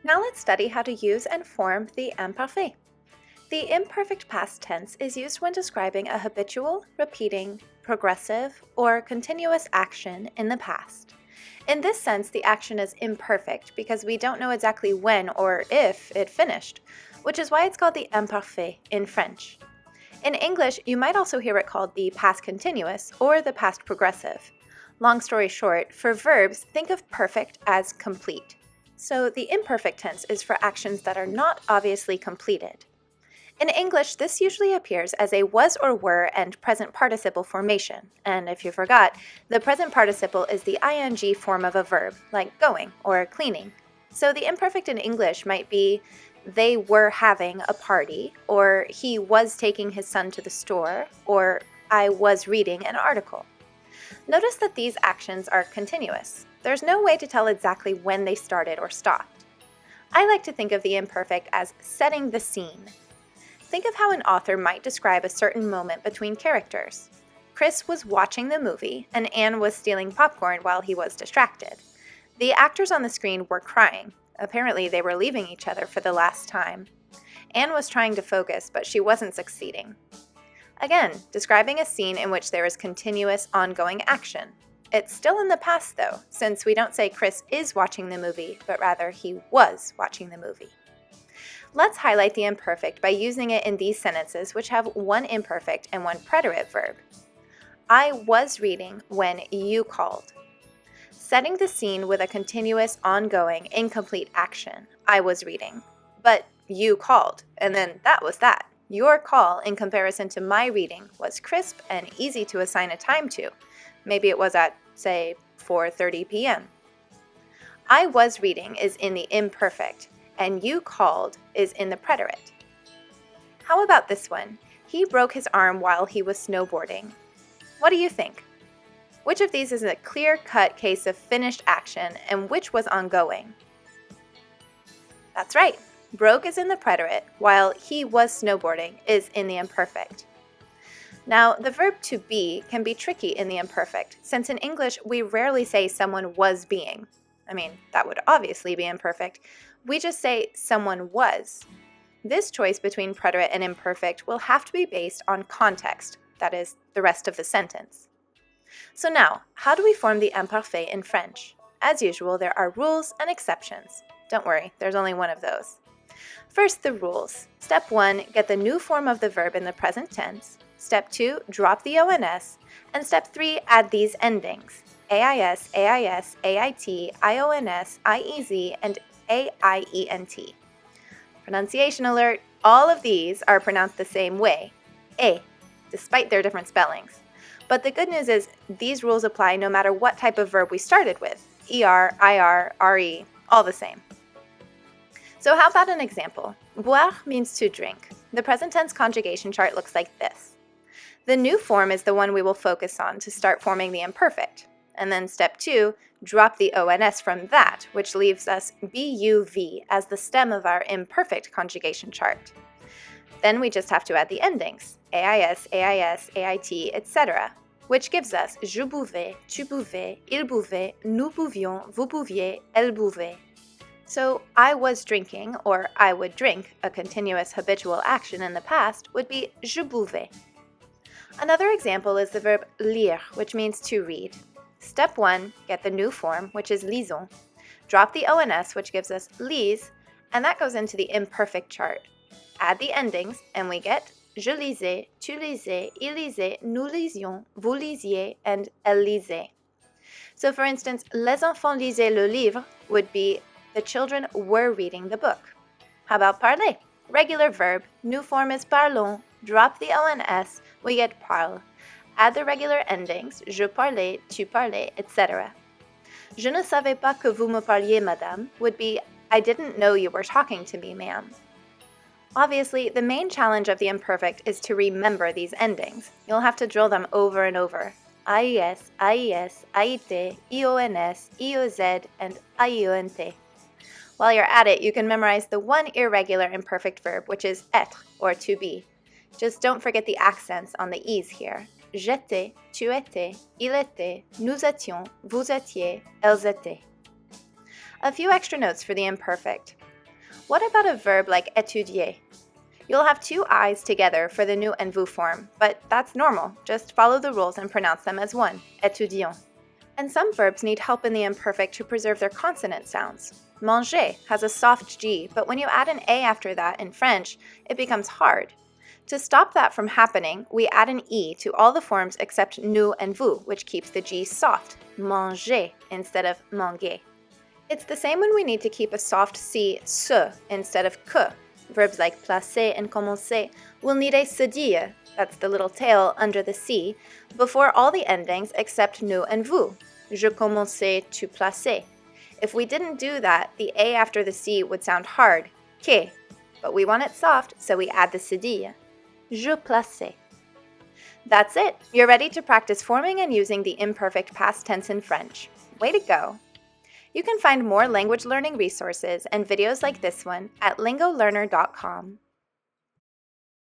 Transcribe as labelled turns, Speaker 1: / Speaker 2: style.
Speaker 1: Now let's study how to use and form the imparfait. The imperfect past tense is used when describing a habitual, repeating, progressive, or continuous action in the past. In this sense, the action is imperfect because we don't know exactly when or if it finished, which is why it's called the imparfait in French. In English, you might also hear it called the past continuous or the past progressive. Long story short, for verbs, think of perfect as complete. So the imperfect tense is for actions that are not obviously completed. In English, this usually appears as a was or were and present participle formation. And if you forgot, the present participle is the ing form of a verb, like going or cleaning. So the imperfect in English might be they were having a party, or he was taking his son to the store, or I was reading an article. Notice that these actions are continuous. There's no way to tell exactly when they started or stopped. I like to think of the imperfect as setting the scene. Think of how an author might describe a certain moment between characters. Chris was watching the movie, and Anne was stealing popcorn while he was distracted. The actors on the screen were crying. Apparently, they were leaving each other for the last time. Anne was trying to focus, but she wasn't succeeding. Again, describing a scene in which there is continuous, ongoing action. It's still in the past, though, since we don't say Chris is watching the movie, but rather he was watching the movie. Let's highlight the imperfect by using it in these sentences which have one imperfect and one preterite verb. I was reading when you called. Setting the scene with a continuous, ongoing, incomplete action. I was reading. But you called, and then that was that. Your call, in comparison to my reading, was crisp and easy to assign a time to. Maybe it was at, say, 4:30 p.m. I was reading is in the imperfect, and you called is in the preterite. How about this one? He broke his arm while he was snowboarding. What do you think? Which of these is a clear-cut case of finished action and which was ongoing? That's right. Broke is in the preterite, while he was snowboarding is in the imperfect. Now, the verb to be can be tricky in the imperfect, since in English we rarely say someone was being. I mean, that would obviously be imperfect. We just say someone was. This choice between preterite and imperfect will have to be based on context, that is, the rest of the sentence. So now, how do we form the imparfait in French? As usual, there are rules and exceptions. Don't worry, there's only one of those. First, the rules. Step 1, get the new form of the verb in the present tense. Step 2, drop the ONS. And step 3, add these endings. AIS, AIS, AIT, IONS, IEZ, and AIENT. Pronunciation alert, all of these are pronounced the same way, A, despite their different spellings. But the good news is these rules apply no matter what type of verb we started with, ER, IR, RE, all the same. So how about an example? Boire means to drink. The present tense conjugation chart looks like this. The new form is the one we will focus on to start forming the imperfect. And then step 2, drop the ONS from that, which leaves us BUV as the stem of our imperfect conjugation chart. Then we just have to add the endings, AIS, AIS, AIT, etc., which gives us je buvais, tu buvais, il buvait, nous buvions, vous buviez, elle buvait. So I was drinking, or I would drink, a continuous habitual action in the past, would be je buvais. Another example is the verb lire, which means to read. Step 1, get the new form, which is lisons. Drop the ONS, which gives us lise, and that goes into the imperfect chart. Add the endings, and we get je lisais, tu lisais, il lisait, nous lisions, vous lisiez, and elle lisait. So for instance, les enfants lisaient le livre would be the children were reading the book. How about parler? Regular verb, new form is parlons, drop the ONS, we get parle. Add the regular endings, je parlais, tu parlais, etc. Je ne savais pas que vous me parliez, madame, would be I didn't know you were talking to me, ma'am. Obviously, the main challenge of the imperfect is to remember these endings. You'll have to drill them over and over. AIS, AIS, AIT, IONS, IOZ, and IONT. While you're at it, you can memorize the one irregular imperfect verb, which is être, or to be. Just don't forget the accents on the E's here. J'étais, tu étais, il était, nous étions, vous étiez, elles étaient. A few extra notes for the imperfect. What about a verb like étudier? You'll have two I's together for the nous and vous form, but that's normal. Just follow the rules and pronounce them as one, étudiant. And some verbs need help in the imperfect to preserve their consonant sounds. Manger has a soft G, but when you add an A after that in French, it becomes hard. To stop that from happening, we add an E to all the forms except nous and vous, which keeps the G soft, manger instead of manger. It's the same when we need to keep a soft C, se, instead of que. Verbs like placer and commencer will need a cedille, that's the little tail under the C, before all the endings except nous and vous. Je commençais tu placer. If we didn't do that, the A after the C would sound hard, que, but we want it soft, so we add the cedille. Je plaçais. That's it. You're ready to practice forming and using the imperfect past tense in French. Way to go! You can find more language learning resources and videos like this one at lingolearner.com.